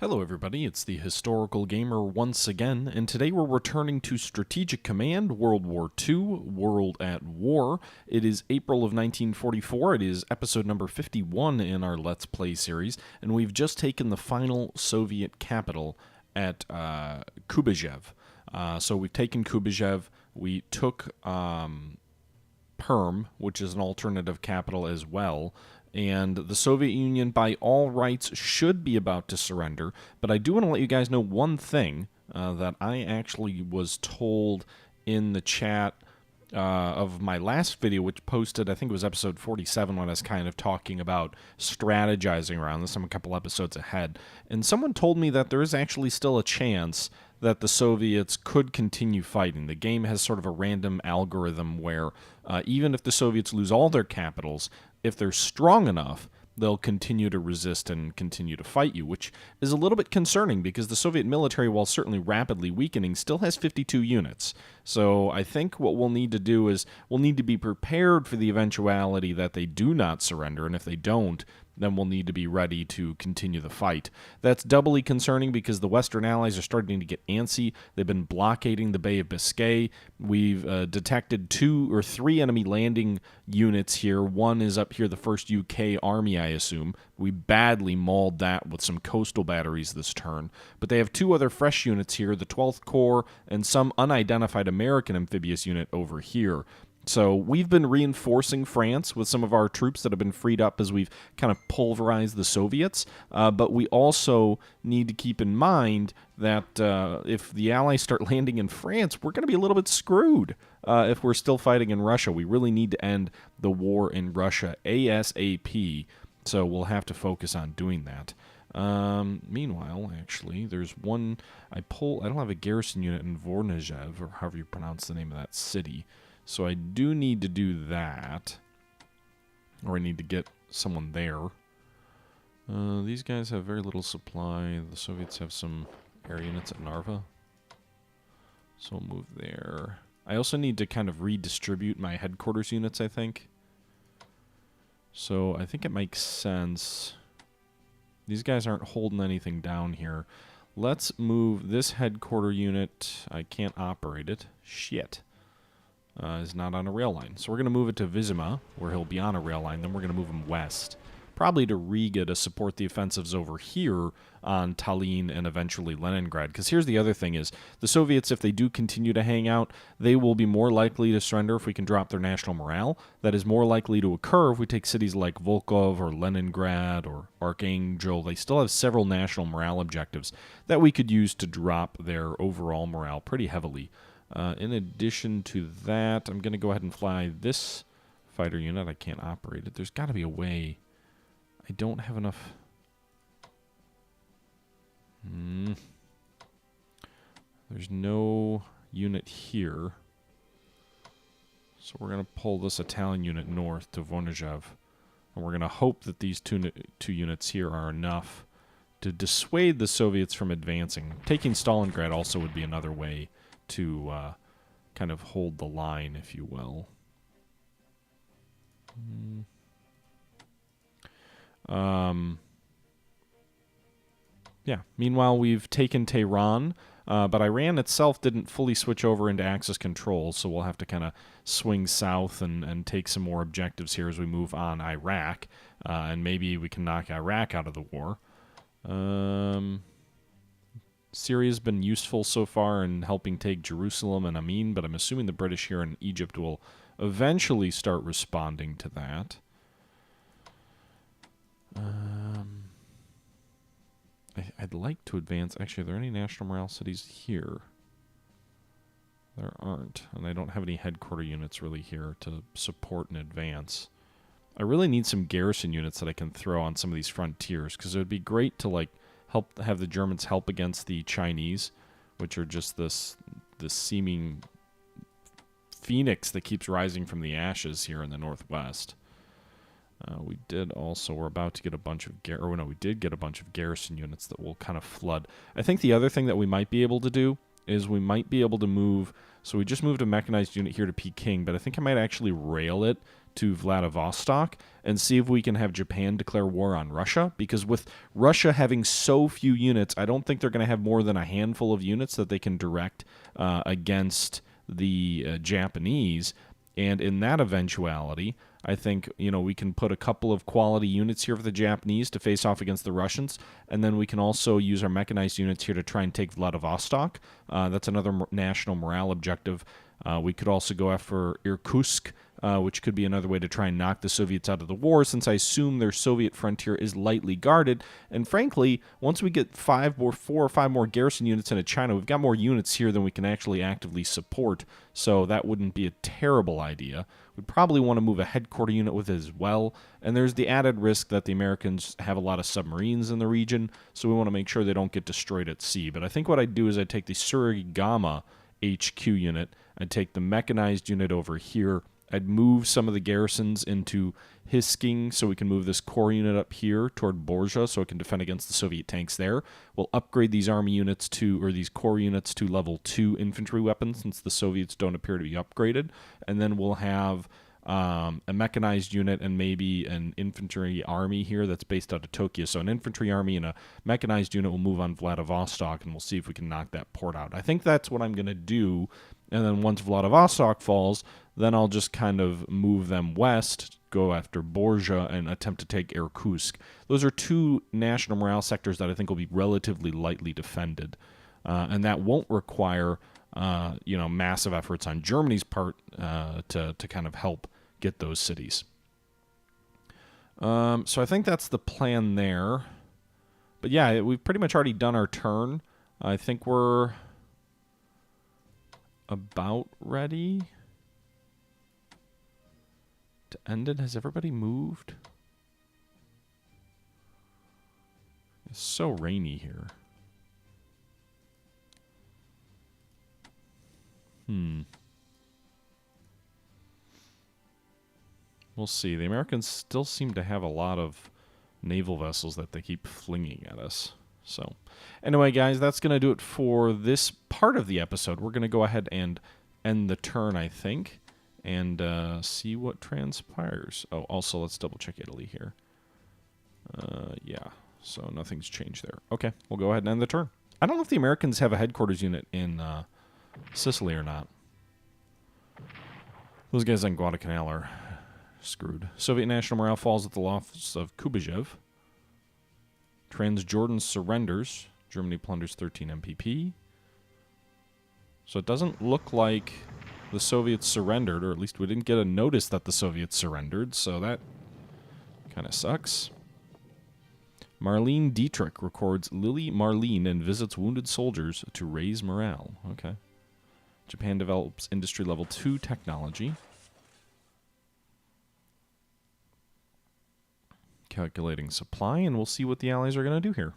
Hello everybody, it's the Historical Gamer once again, and today we're returning to Strategic Command, World War II, World at War. It is April of 1944, it is episode number 51 in our Let's Play series, and we've just taken the final Soviet capital at Kuybyshev. So we've taken Kuybyshev, we took Perm, which is an alternative capital as well, and the Soviet Union, by all rights, should be about to surrender. But I do want to let you guys know one thing that I actually was told in the chat of my last video, which posted, I think it was episode 47, when I was kind of talking about strategizing around this. I'm a couple episodes ahead. And someone told me that there is actually still a chance that the Soviets could continue fighting. The game has sort of a random algorithm where even if the Soviets lose all their capitals, if they're strong enough, they'll continue to resist and continue to fight you, which is a little bit concerning because the Soviet military, while certainly rapidly weakening, still has 52 units. So I think what we'll need to do is we'll need to be prepared for the eventuality that they do not surrender, and if they don't, then we'll need to be ready to continue the fight. That's doubly concerning because the Western Allies are starting to get antsy. They've been blockading the Bay of Biscay. We've detected 2 or 3 enemy landing units here. One is up here, the 1st UK Army, I assume. We badly mauled that with some coastal batteries this turn. But they have 2 other fresh units here, the 12th Corps and some unidentified American amphibious unit over here. So we've been reinforcing France with some of our troops that have been freed up as we've kind of pulverized the Soviets. But we also need to keep in mind that if the Allies start landing in France, we're going to be a little bit screwed if we're still fighting in Russia. We really need to end the war in Russia ASAP. So we'll have to focus on doing that. Meanwhile, actually, there's one I don't have a garrison unit in Voronezh, or however you pronounce the name of that city. So I do need to do that, or I need to get someone there. These guys have very little supply. The Soviets have some air units at Narva, so we'll move there. I also need to kind of redistribute my headquarters units, I think. So I think it makes sense. These guys aren't holding anything down here. Let's move this headquarter unit. I can't operate it. Shit. Is not on a rail line. So we're going to move it to Vyzima, where he'll be on a rail line. Then we're going to move him west, probably to Riga to support the offensives over here on Tallinn and eventually Leningrad. Because here's the other thing is, the Soviets, if they do continue to hang out, they will be more likely to surrender if we can drop their national morale. That is more likely to occur if we take cities like Volkhov or Leningrad or Archangel. They still have several national morale objectives that we could use to drop their overall morale pretty heavily. In addition to that, I'm going to go ahead and fly this fighter unit. I can't operate it. There's got to be a way. I don't have enough. There's no unit here. So we're going to pull this Italian unit north to Voronezh. And we're going to hope that these two units here are enough to dissuade the Soviets from advancing. Taking Stalingrad also would be another way to kind of hold the line, if you will. Yeah, meanwhile, we've taken Tehran, but Iran itself didn't fully switch over into Axis control, so we'll have to kind of swing south and take some more objectives here as we move on Iraq, and maybe we can knock Iraq out of the war. Syria's been useful so far in helping take Jerusalem and Amin, but I'm assuming the British here in Egypt will eventually start responding to that. I'd like to advance. Actually, are there any national morale cities here? There aren't, and I don't have any headquarter units really here to support and advance. I really need some garrison units that I can throw on some of these frontiers, because it would be great to, like, have the Germans help against the Chinese, which are just this seeming phoenix that keeps rising from the ashes here in the northwest. We we're about to get a bunch of we did get a bunch of garrison units that will kind of flood. I think the other thing that we might be able to do is we might be able to move, so we just moved a mechanized unit here to Peking, but I think I might actually rail it to Vladivostok and see if we can have Japan declare war on Russia, because with Russia having so few units, I don't think they're going to have more than a handful of units that they can direct against the Japanese. And in that eventuality, I think, we can put a couple of quality units here for the Japanese to face off against the Russians, and then we can also use our mechanized units here to try and take Vladivostok. That's another national morale objective. We could also go after Irkutsk, which could be another way to try and knock the Soviets out of the war, since I assume their Soviet frontier is lightly guarded. And frankly, once we get 4 or 5 more garrison units into China, we've got more units here than we can actually actively support, so that wouldn't be a terrible idea. We'd probably want to move a headquarter unit with it as well, and there's the added risk that the Americans have a lot of submarines in the region, so we want to make sure they don't get destroyed at sea. But I think what I'd do is I'd take the Surigama HQ unit, I'd take the mechanized unit over here, I'd move some of the garrisons into Hisking so we can move this core unit up here toward Borja so it can defend against the Soviet tanks there. We'll upgrade these army units these core units to level 2 infantry weapons since the Soviets don't appear to be upgraded. And then we'll have a mechanized unit and maybe an infantry army here that's based out of Tokyo. So an infantry army and a mechanized unit will move on Vladivostok, and we'll see if we can knock that port out. I think that's what I'm going to do. And then once Vladivostok falls, then I'll just kind of move them west, go after Borja, and attempt to take Irkutsk. Those are 2 national morale sectors that I think will be relatively lightly defended. And that won't require, massive efforts on Germany's part to kind of help get those cities. So I think that's the plan there. But yeah, we've pretty much already done our turn. I think we're about ready to end it. Has everybody moved? It's so rainy here. We'll see. The Americans still seem to have a lot of naval vessels that they keep flinging at us. So, anyway, guys, that's going to do it for this part of the episode. We're going to go ahead and end the turn, I think, and see what transpires. Oh, also, let's double-check Italy here. Yeah, so nothing's changed there. Okay, we'll go ahead and end the turn. I don't know if the Americans have a headquarters unit in Sicily or not. Those guys on Guadalcanal are screwed. Soviet national morale falls at the loss of Kubajev. Transjordan surrenders. Germany plunders 13 MPP. So it doesn't look like the Soviets surrendered, or at least we didn't get a notice that the Soviets surrendered, so that kind of sucks. Marlene Dietrich records Lily Marlene and visits wounded soldiers to raise morale. Okay. Japan develops industry level 2 technology. Calculating supply, and we'll see what the Allies are going to do here.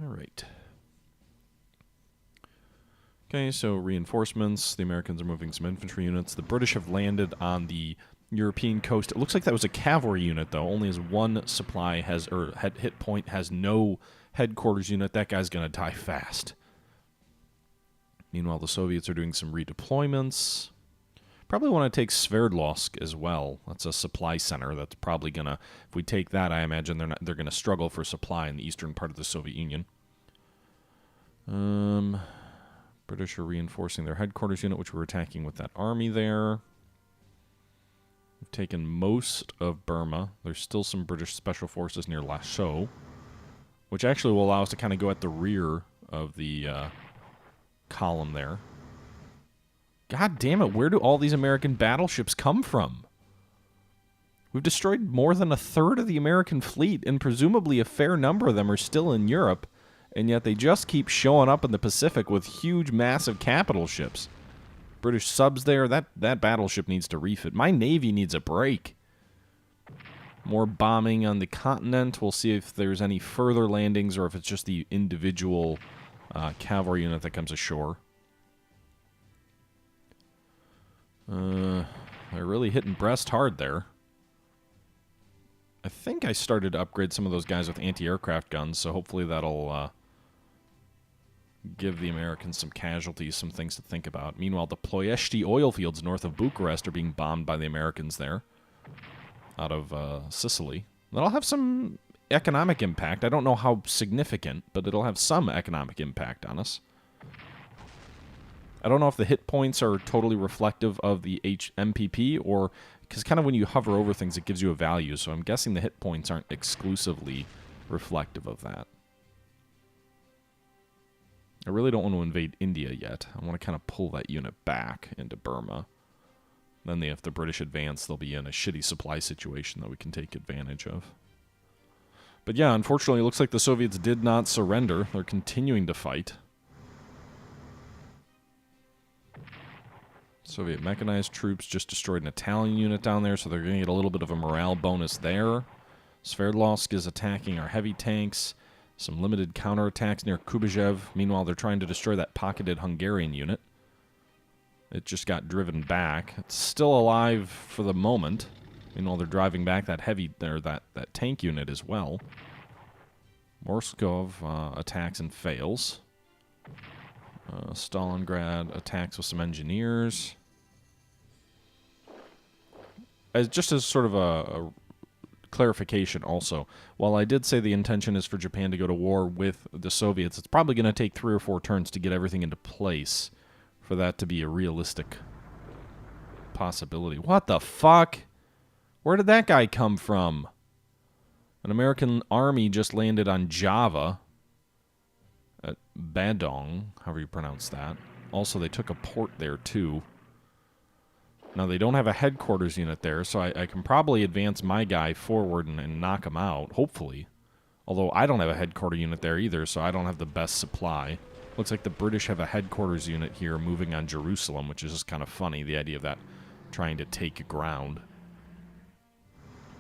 All right. Okay, so reinforcements. The Americans are moving some infantry units. The British have landed on the European coast. It looks like that was a cavalry unit, though. Only as one supply has, or hit point has no headquarters unit. That guy's going to die fast. Meanwhile, the Soviets are doing some redeployments. Probably want to take Sverdlovsk as well. That's a supply center. That's probably going to, if we take that, I imagine they're going to struggle for supply in the eastern part of the Soviet Union. British are reinforcing their headquarters unit, which we're attacking with that army there. We've taken most of Burma. There's still some British special forces near Lashio, which actually will allow us to kind of go at the rear of the column there. God damn it, where do all these American battleships come from? We've destroyed more than a third of the American fleet, and presumably a fair number of them are still in Europe, and yet they just keep showing up in the Pacific with huge, massive capital ships. British subs there, that battleship needs to refit. My Navy needs a break. More bombing on the continent. We'll see if there's any further landings or if it's just the individual cavalry unit that comes ashore. They're really hitting Brest hard there. I think I started to upgrade some of those guys with anti-aircraft guns, so hopefully that'll give the Americans some casualties, some things to think about. Meanwhile, the Ploiești oil fields north of Bucharest are being bombed by the Americans there, out of Sicily. That'll have some economic impact. I don't know how significant, but it'll have some economic impact on us. I don't know if the hit points are totally reflective of the MPP, or because kind of when you hover over things, it gives you a value. So I'm guessing the hit points aren't exclusively reflective of that. I really don't want to invade India yet. I want to kind of pull that unit back into Burma. Then if the British advance, they'll be in a shitty supply situation that we can take advantage of. But yeah, unfortunately, it looks like the Soviets did not surrender. They're continuing to fight. Soviet mechanized troops just destroyed an Italian unit down there, so they're going to get a little bit of a morale bonus there. Sverdlovsk is attacking our heavy tanks. Some limited counterattacks near Kubajev. Meanwhile, they're trying to destroy that pocketed Hungarian unit. It just got driven back. It's still alive for the moment. Meanwhile, they're driving back that heavy, or that tank unit as well. Morskov attacks and fails. Stalingrad attacks with some engineers. Just as sort of a clarification also, while I did say the intention is for Japan to go to war with the Soviets, it's probably going to take 3 or 4 turns to get everything into place for that to be a realistic possibility. What the fuck? Where did that guy come from? An American army just landed on Java at Badong, however you pronounce that. Also, they took a port there too. Now, they don't have a headquarters unit there, so I can probably advance my guy forward and knock him out, hopefully. Although I don't have a headquarters unit there either, so I don't have the best supply. Looks like the British have a headquarters unit here moving on Jerusalem, which is just kind of funny, the idea of that trying to take ground.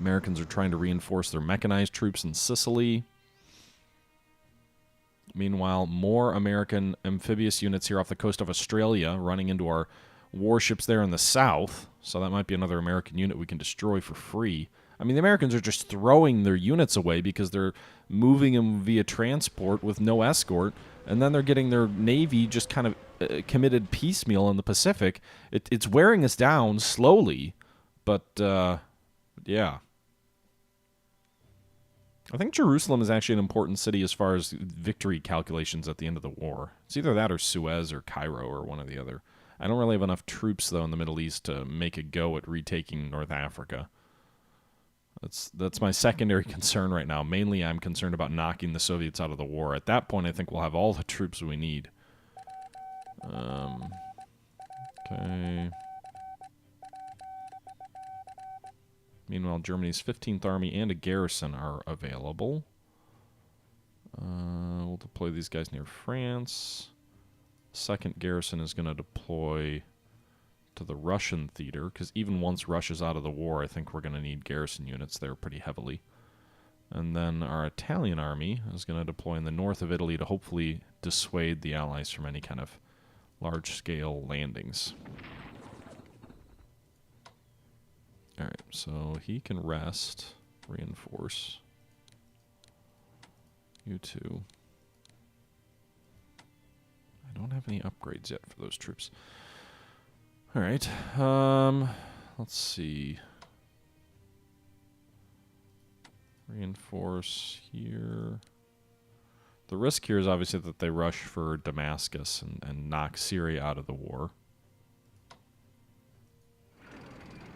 Americans are trying to reinforce their mechanized troops in Sicily. Meanwhile, more American amphibious units here off the coast of Australia running into our warships there in the south, so that might be another American unit we can destroy for free. I mean, the Americans are just throwing their units away because they're moving them via transport with no escort, and then they're getting their Navy just kind of committed piecemeal in the Pacific. It's wearing us down slowly, but, yeah. I think Jerusalem is actually an important city as far as victory calculations at the end of the war. It's either that or Suez or Cairo or one or the other. I don't really have enough troops, though, in the Middle East to make a go at retaking North Africa. That's my secondary concern right now. Mainly, I'm concerned about knocking the Soviets out of the war. At that point, I think we'll have all the troops we need. Okay. Meanwhile, Germany's 15th Army and a garrison are available. We'll deploy these guys near France. Second garrison is going to deploy to the Russian theater, because even once Russia's out of the war, I think we're going to need garrison units there pretty heavily. And then our Italian army is going to deploy in the north of Italy to hopefully dissuade the Allies from any kind of large-scale landings. Alright, so he can rest, reinforce. You two. I don't have any upgrades yet for those troops. Alright, let's see. Reinforce here. The risk here is obviously that they rush for Damascus and knock Syria out of the war.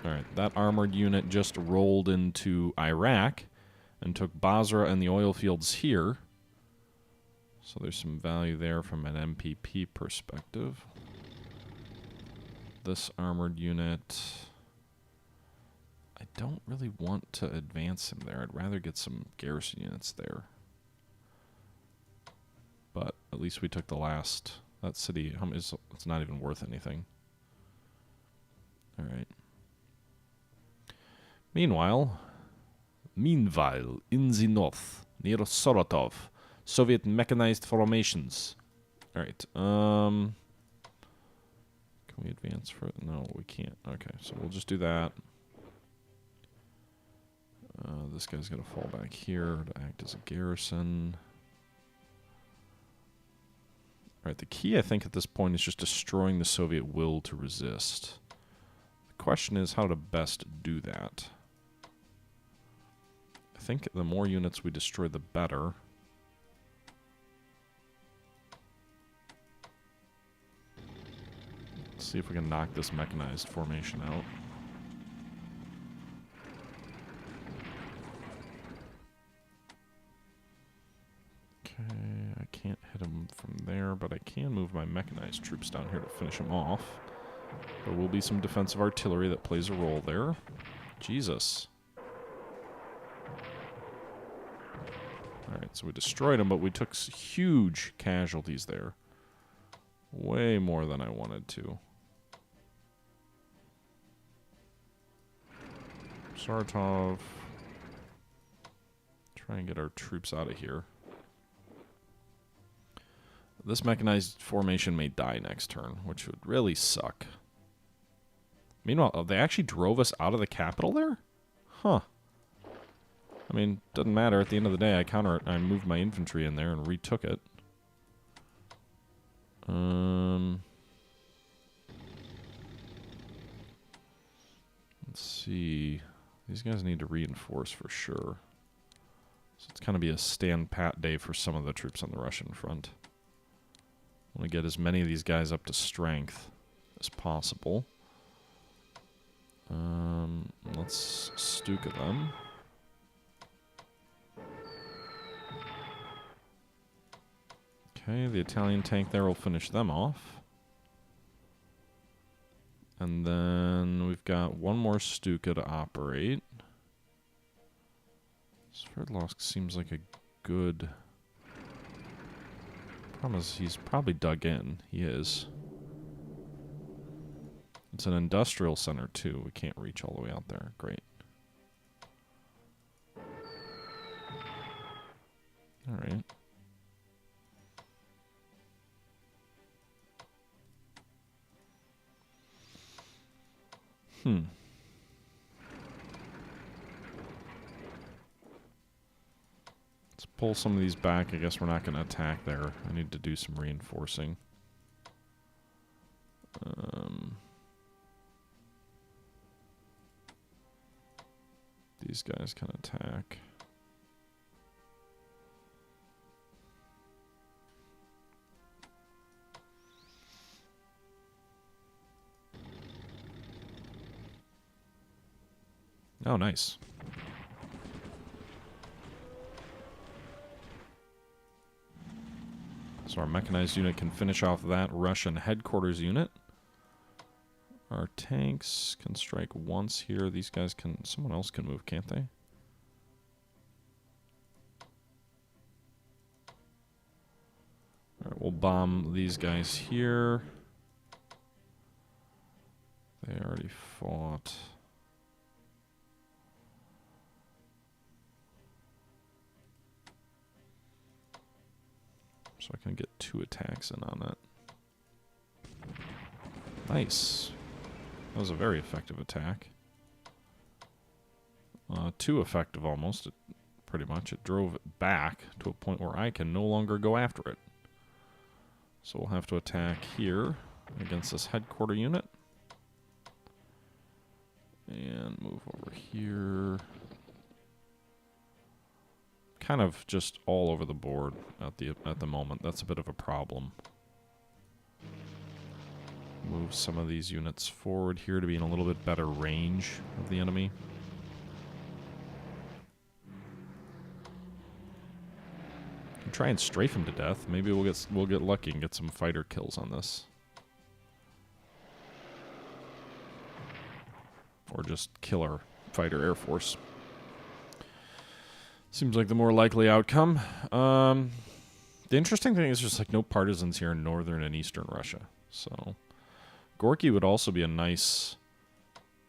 Alright, that armored unit just rolled into Iraq and took Basra and the oil fields here. So there's some value there from an MPP perspective. This armored unit, I don't really want to advance him there. I'd rather get some garrison units there. But at least we took the last. That city, it's not even worth anything. Alright. Meanwhile, in the north, near Saratov, Soviet mechanized formations. Alright, can we advance further? No, we can't. Okay, so we'll just do that. This guy's going to fall back here to act as a garrison. Right, the key, I think, at this point is just destroying the Soviet will to resist. The question is how to best do that. I think the more units we destroy, the better. Let's see if we can knock this mechanized formation out. Okay, I can't hit him from there, but I can move my mechanized troops down here to finish him off. There will be some defensive artillery that plays a role there. Jesus. Alright, so we destroyed him, but we took huge casualties there. Way more than I wanted to. Saratov. Try and get our troops out of here. This mechanized formation may die next turn, which would really suck. Meanwhile, they actually drove us out of the capital there? Huh. I mean, doesn't matter. At the end of the day, I moved my infantry in there and retook it. Let's see. These guys need to reinforce for sure. So it's going to be a stand-pat day for some of the troops on the Russian front. I want to get as many of these guys up to strength as possible. Let's Stuka them. Okay, the Italian tank there will finish them off. And then we've got one more Stuka to operate. Sverdlovsk seems like a good... Problem is he's probably dug in. He is. It's an industrial center too. We can't reach all the way out there. Great. Alright. Let's pull some of these back. I guess we're not going to attack there. I need to do some reinforcing. These guys can attack. Oh, nice. So our mechanized unit can finish off that Russian headquarters unit. Our tanks can strike once here. These guys can... Someone else can move, can't they? Alright, we'll bomb these guys here. They already fought. So I can get 2 attacks in on it. Nice. That was a very effective attack. 2 effective almost, pretty much. It drove it back to a point where I can no longer go after it. So we'll have to attack here against this headquarter unit. And move over here. Kind of just all over the board at the moment. That's a bit of a problem. Move some of these units forward here to be in a little bit better range of the enemy. Try and strafe him to death. Maybe we'll get lucky and get some fighter kills on this. Or just kill our fighter air force. Seems like the more likely outcome. The interesting thing is just like no partisans here in northern and eastern Russia. So Gorky would also be a nice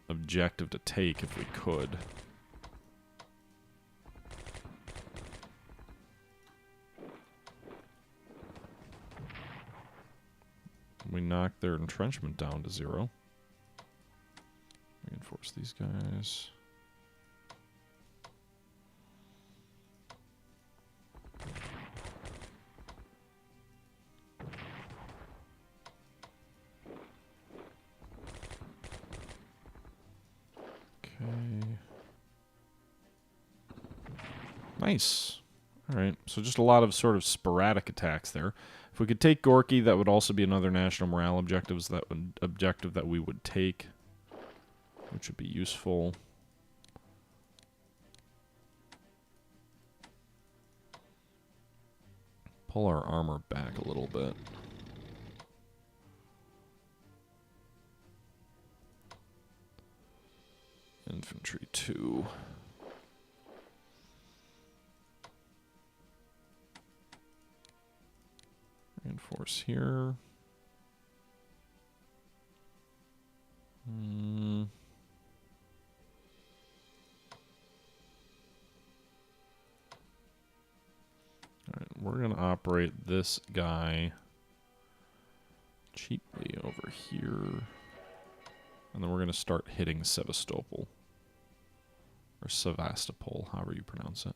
objective to take if we could. We knock their entrenchment down to 0. Reinforce these guys. Nice. All right, so just a lot of sort of sporadic attacks there. If we could take Gorky, that would also be another national morale objective that we would take, which would be useful. Pull our armor back a little bit. Infantry 2. Reinforce here. Alright, we're going to operate this guy cheaply over here. And then we're going to start hitting Sevastopol. Or Sevastopol, however you pronounce it.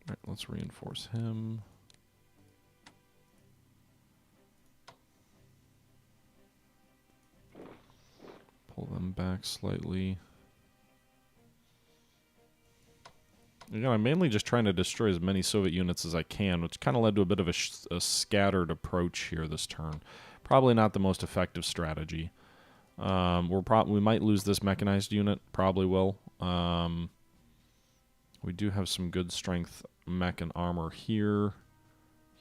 Alright, let's reinforce him. Pull them back slightly. Again, I'm mainly just trying to destroy as many Soviet units as I can, which kind of led to a bit of a scattered approach here this turn. Probably not the most effective strategy. We might lose this mechanized unit. Probably will. We do have some good strength mech and armor here.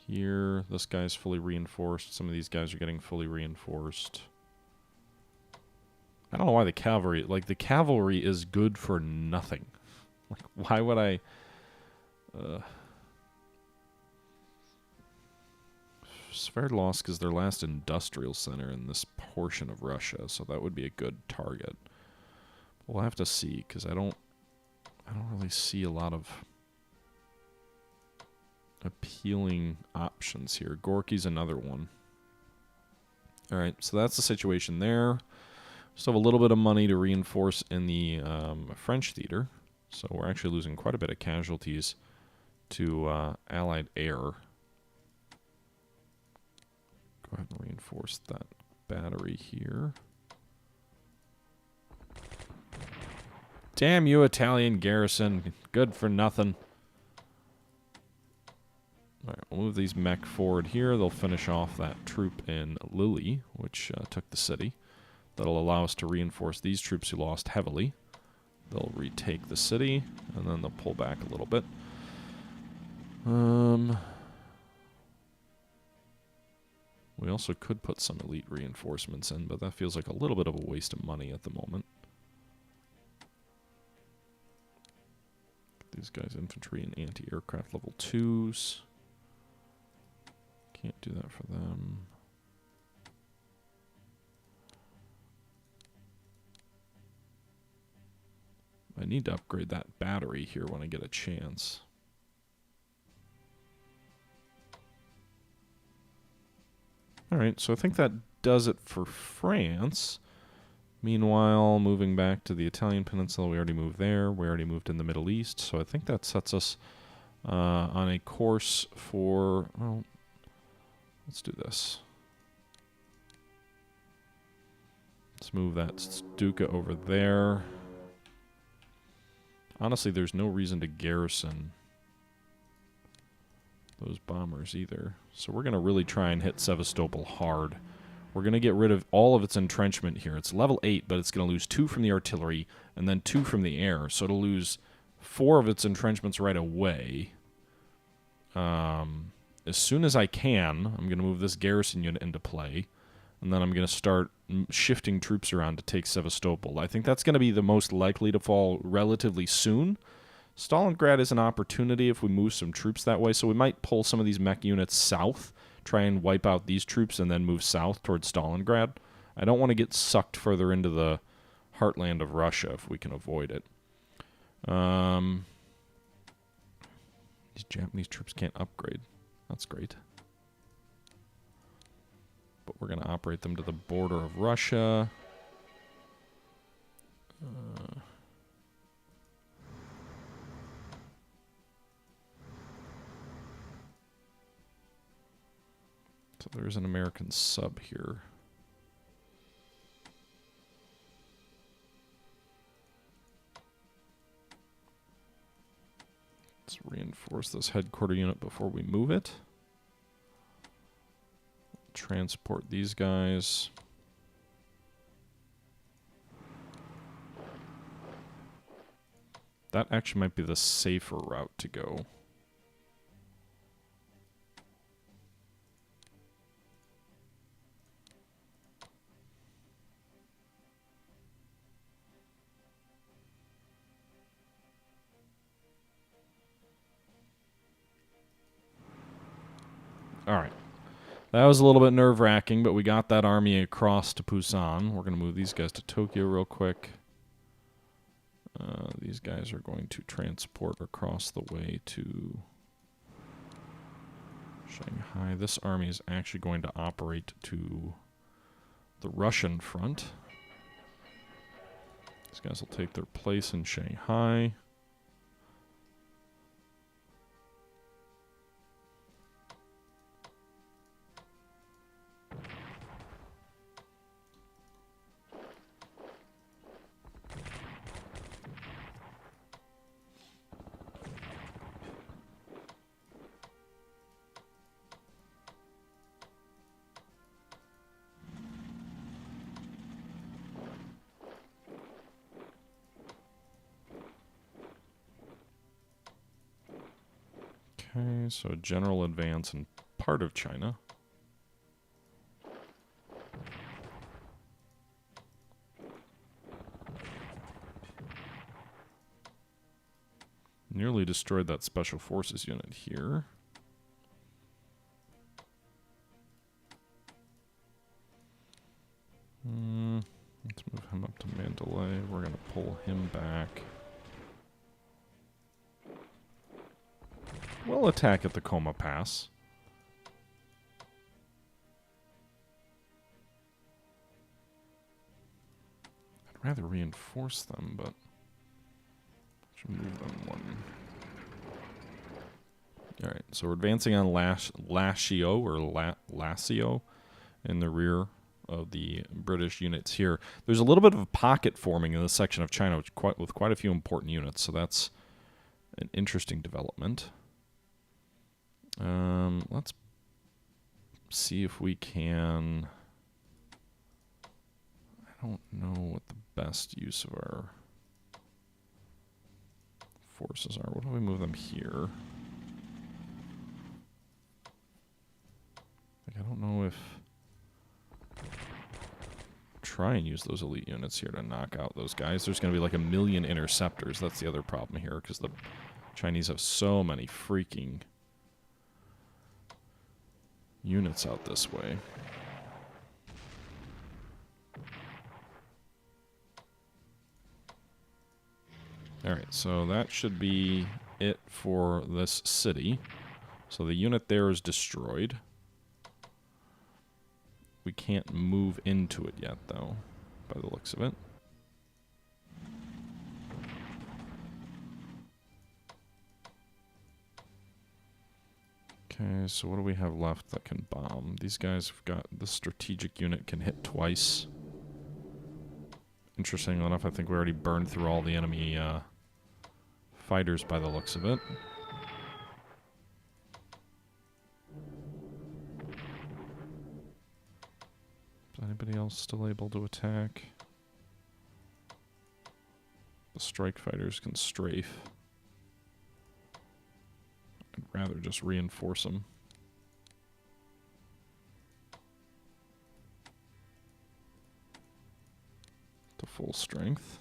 Here, this guy's fully reinforced. Some of these guys are getting fully reinforced. I don't know why the cavalry... Like, the cavalry is good for nothing. Like, why would I... Sverdlovsk is their last industrial center in this portion of Russia, so that would be a good target. We'll have to see, because I don't really see a lot of appealing options here. Gorky's another one. Alright, so that's the situation there. Still have a little bit of money to reinforce in the French theater. So we're actually losing quite a bit of casualties to Allied air. Go ahead and reinforce that battery here. Damn you, Italian garrison. Good for nothing. Alright, we'll move these mech forward here. They'll finish off that troop in Lille, which took the city. That'll allow us to reinforce these troops who lost heavily. They'll retake the city, and then they'll pull back a little bit. We also could put some elite reinforcements in, but that feels like a little bit of a waste of money at the moment. These guys, infantry and anti-aircraft level 2s. Can't do that for them. I need to upgrade that battery here when I get a chance. Alright, so I think that does it for France. Meanwhile, moving back to the Italian peninsula, we already moved there. We already moved in the Middle East, so I think that sets us on a course for... Well, let's do this. Let's move that Stuka over there. Honestly, there's no reason to garrison those bombers either. So we're going to really try and hit Sevastopol hard. We're going to get rid of all of its entrenchment here. It's level 8, but it's going to lose 2 from the artillery and then 2 from the air. So it'll lose 4 of its entrenchments right away. As soon as I can, I'm going to move this garrison unit into play. And then I'm going to start shifting troops around to take Sevastopol. I think that's going to be the most likely to fall relatively soon. Stalingrad is an opportunity if we move some troops that way, so we might pull some of these mech units south, try and wipe out these troops, and then move south towards Stalingrad. I don't want to get sucked further into the heartland of Russia if we can avoid it. These Japanese troops can't upgrade. That's great. But we're going to operate them to the border of Russia. So there's an American sub here. Let's reinforce this headquarter unit before we move it. Transport these guys. That actually might be the safer route to go. All right. That was a little bit nerve-wracking, but we got that army across to Busan. We're going to move these guys to Tokyo real quick. These guys are going to transport across the way to Shanghai. This army is actually going to operate to the Russian front. These guys will take their place in Shanghai. Okay, so general advance in part of China. Nearly destroyed that special forces unit here. Let's move him up to Mandalay. We're going to pull him back. We'll attack at the Koma Pass. I'd rather reinforce them, but I should move them one. Alright, so we're advancing on Lascio, or Lacio, in the rear of the British units here. There's a little bit of a pocket forming in this section of China with quite a few important units, so that's an interesting development. Let's see if we can... I don't know what the best use of our forces are. What do we move them here? Like, I don't know if... Try and use those elite units here to knock out those guys. There's going to be like 1 million interceptors. That's the other problem here, because the Chinese have so many freaking units out this way. Alright, so that should be it for this city. So the unit there is destroyed. We can't move into it yet, though, by the looks of it. Okay, so what do we have left that can bomb? These guys have got... The strategic unit can hit twice. Interestingly enough, I think we already burned through all the enemy fighters by the looks of it. Is anybody else still able to attack? The strike fighters can strafe. I'd rather just reinforce them. To full strength.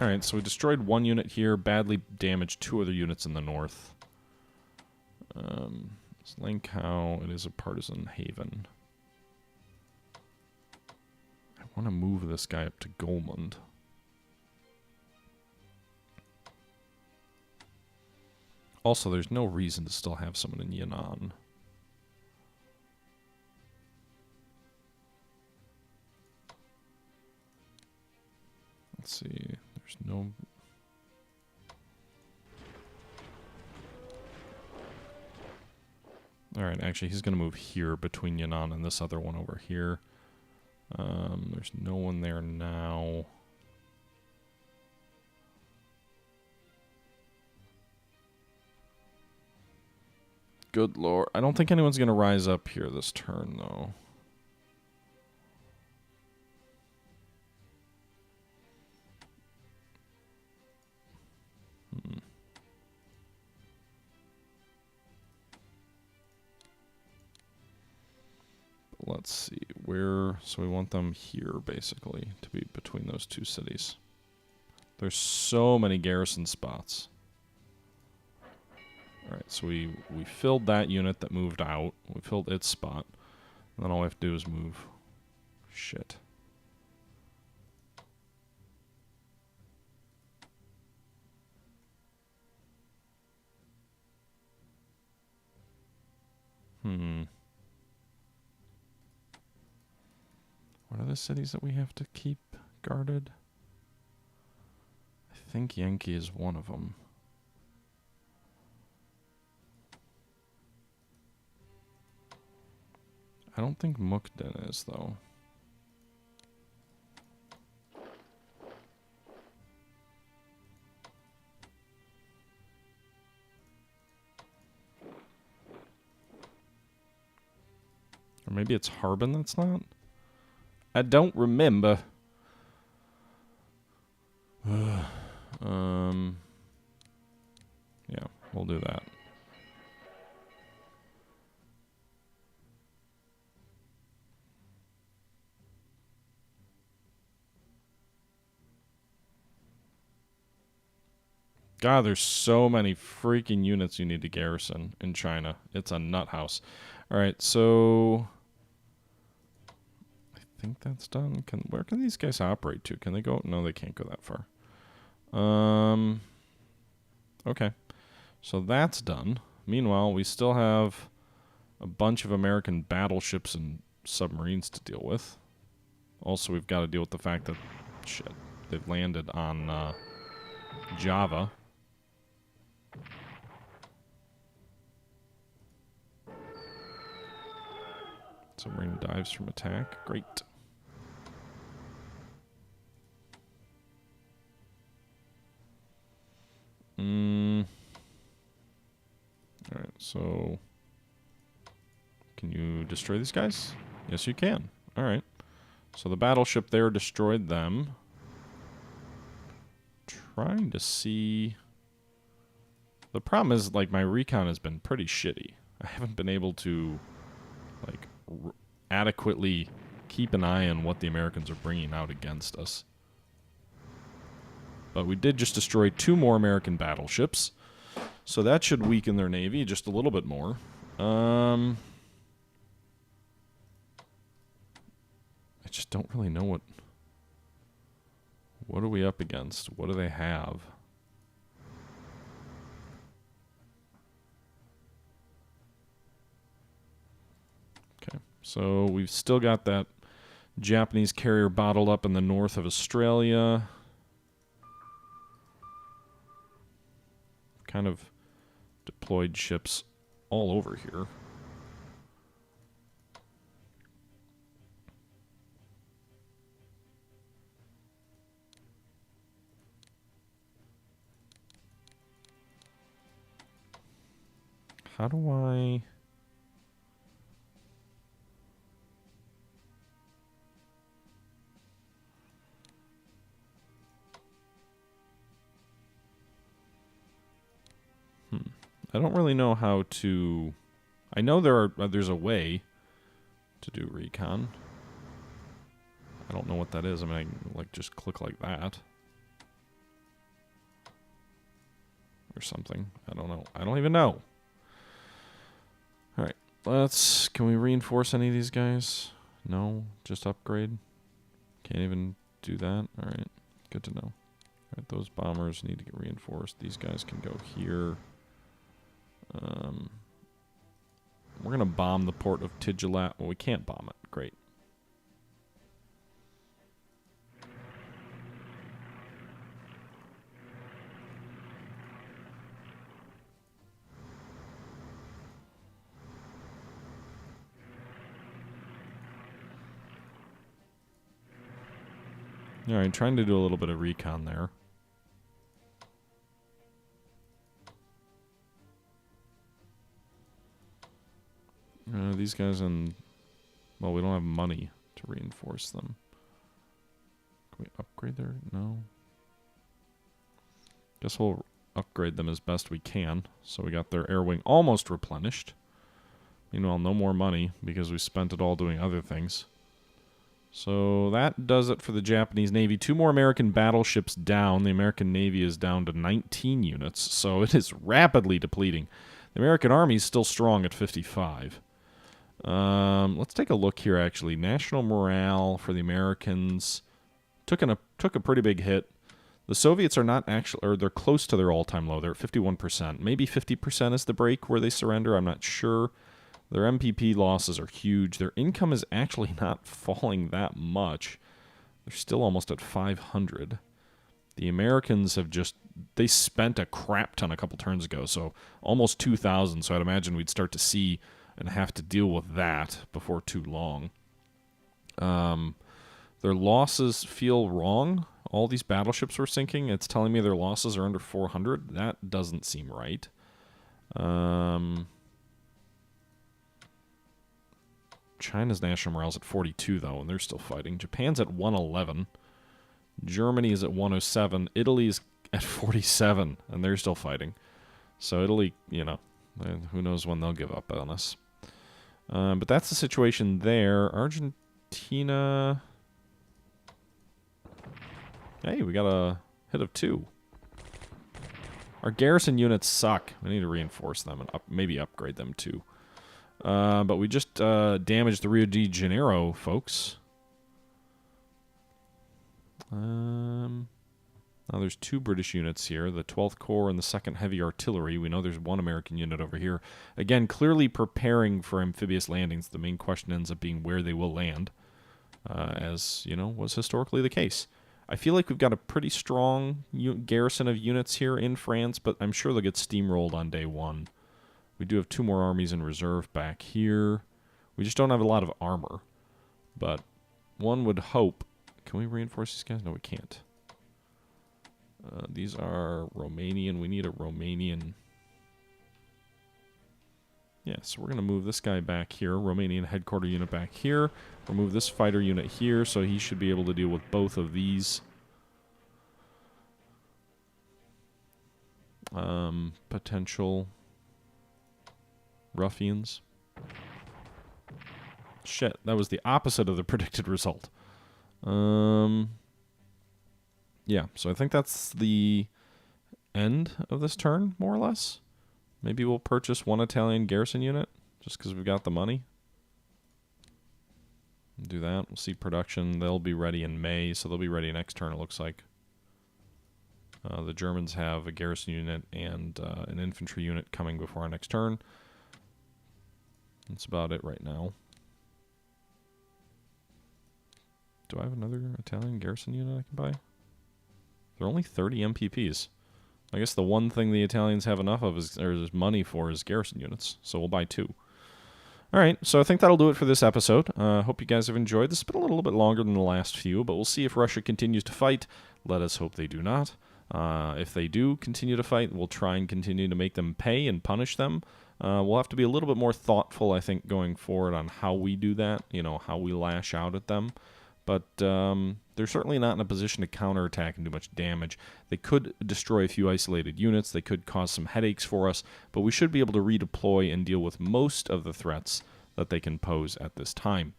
Alright, so we destroyed one unit here, badly damaged 2 other units in the north. Langkow, it is a partisan haven. I want to move this guy up to Golmund. Also, there's no reason to still have someone in Yan'an. Let's see, there's no... Alright, actually, he's going to move here between Yan'an and this other one over here. There's no one there now. Good lord. I don't think anyone's going to rise up here this turn, though. Let's see, where, so we want them here, basically, to be between those two cities. There's so many garrison spots. Alright, so we filled that unit that moved out. We filled its spot. And then all we have to do is move. Shit. What are the cities that we have to keep guarded? I think Yankee is one of them. I don't think Mukden is, though. Or maybe it's Harbin that's not? I don't remember. Yeah, we'll do that. God, there's so many freaking units you need to garrison in China. It's a nut house. All right, so I think that's done. Where can these guys operate to? Can they go? No, they can't go that far. Okay, so that's done. Meanwhile, we still have a bunch of American battleships and submarines to deal with. Also, we've got to deal with the fact that, shit, they've landed on Java. Submarine dives from attack. Great. Alright, so can you destroy these guys? Yes, you can. Alright. So the battleship there destroyed them. Trying to see... The problem is, like, my recon has been pretty shitty. I haven't been able to, like, adequately keep an eye on what the Americans are bringing out against us. But we did just destroy 2 more American battleships, so that should weaken their navy just a little bit more. I just don't really know what are we up against? What do they have? Okay, so we've still got that Japanese carrier bottled up in the north of Australia. Kind of deployed ships all over here. How do I... I don't really know how to... I know there's a way to do recon. I don't know what that is. I mean, I can, like, just click like that. Or something. I don't know. I don't even know. Alright, can we reinforce any of these guys? No, just upgrade. Can't even do that. Alright, good to know. Alright, those bombers need to get reinforced. These guys can go here. We're going to bomb the port of Tijulat. Well, we can't bomb it. Great. Alright, trying to do a little bit of recon there. These guys in... Well, we don't have money to reinforce them. Can we upgrade their... No. Guess we'll upgrade them as best we can. So we got their air wing almost replenished. Meanwhile, no more money because we spent it all doing other things. So that does it for the Japanese Navy. 2 more American battleships down. The American Navy is down to 19 units, so it is rapidly depleting. The American Army is still strong at 55. Let's take a look here, actually. National morale for the Americans took a pretty big hit. The Soviets are not actually, or they're close to their all-time low. They're at 51%. Maybe 50% is the break where they surrender. I'm not sure. Their MPP losses are huge. Their income is actually not falling that much. They're still almost at 500. The Americans have just, they spent a crap ton a couple turns ago, so almost 2,000. So I'd imagine we'd start to see and have to deal with that before too long. Their losses feel wrong. All these battleships were sinking. It's telling me their losses are under 400. That doesn't seem right. China's national morale is at 42, though, and they're still fighting. Japan's at 111. Germany is at 107. Italy is at 47, and they're still fighting. So Italy, you know, who knows when they'll give up on us. But that's the situation there. Argentina... Hey, we got a hit of 2. Our garrison units suck. We need to reinforce them and maybe upgrade them, too. But we just damaged the Rio de Janeiro, folks. Now there's 2 British units here, the 12th Corps and the 2nd Heavy Artillery. We know there's 1 American unit over here. Again, clearly preparing for amphibious landings. The main question ends up being where they will land, as, you know, was historically the case. I feel like we've got a pretty strong garrison of units here in France, but I'm sure they'll get steamrolled on day 1. We do have 2 more armies in reserve back here. We just don't have a lot of armor. But one would hope... Can we reinforce these guys? No, we can't. These are Romanian. We need a Romanian... Yeah, so we're going to move this guy back here. Romanian headquarter unit back here. Remove this fighter unit here, so he should be able to deal with both of these. Potential... ruffians. Shit, that was the opposite of the predicted result. Yeah, so I think that's the end of this turn, more or less. Maybe we'll purchase 1 Italian garrison unit, just because we've got the money. Do that. We'll see production. They'll be ready in May, so they'll be ready next turn, it looks like. The Germans have a garrison unit and an infantry unit coming before our next turn. That's about it right now. Do I have another Italian garrison unit I can buy? There are only 30 MPPs. I guess the one thing the Italians have enough of is money for is garrison units, so we'll buy 2. Alright, so I think that'll do it for this episode. Hope you guys have enjoyed. This has been a little bit longer than the last few, but we'll see if Russia continues to fight. Let us hope they do not. If they do continue to fight, we'll try and continue to make them pay and punish them. We'll have to be a little bit more thoughtful, I think, going forward on how we do that, you know, how we lash out at them. But they're certainly not in a position to counterattack and do much damage. They could destroy a few isolated units. They could cause some headaches for us, but we should be able to redeploy and deal with most of the threats that they can pose at this time.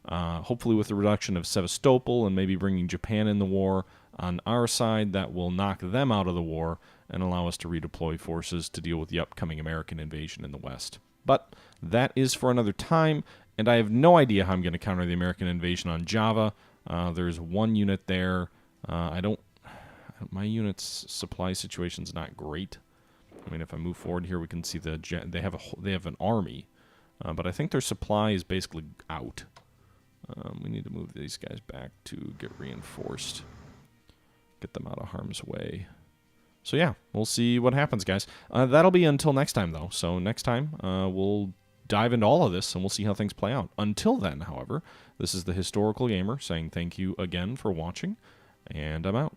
Hopefully with the reduction of Sevastopol and maybe bringing Japan in the war on our side, that will knock them out of the war and allow us to redeploy forces to deal with the upcoming American invasion in the West. But that is for another time, and I have no idea how I'm going to counter the American invasion on Java. There's 1 unit there. My unit's supply situation's not great. I mean, if I move forward here, we can see they have an army, but I think their supply is basically out. We need to move these guys back to get reinforced, get them out of harm's way. So yeah, we'll see what happens, guys. That'll be until next time, though. So next time, we'll dive into all of this, and we'll see how things play out. Until then, however, this is the Historical Gamer saying thank you again for watching, and I'm out.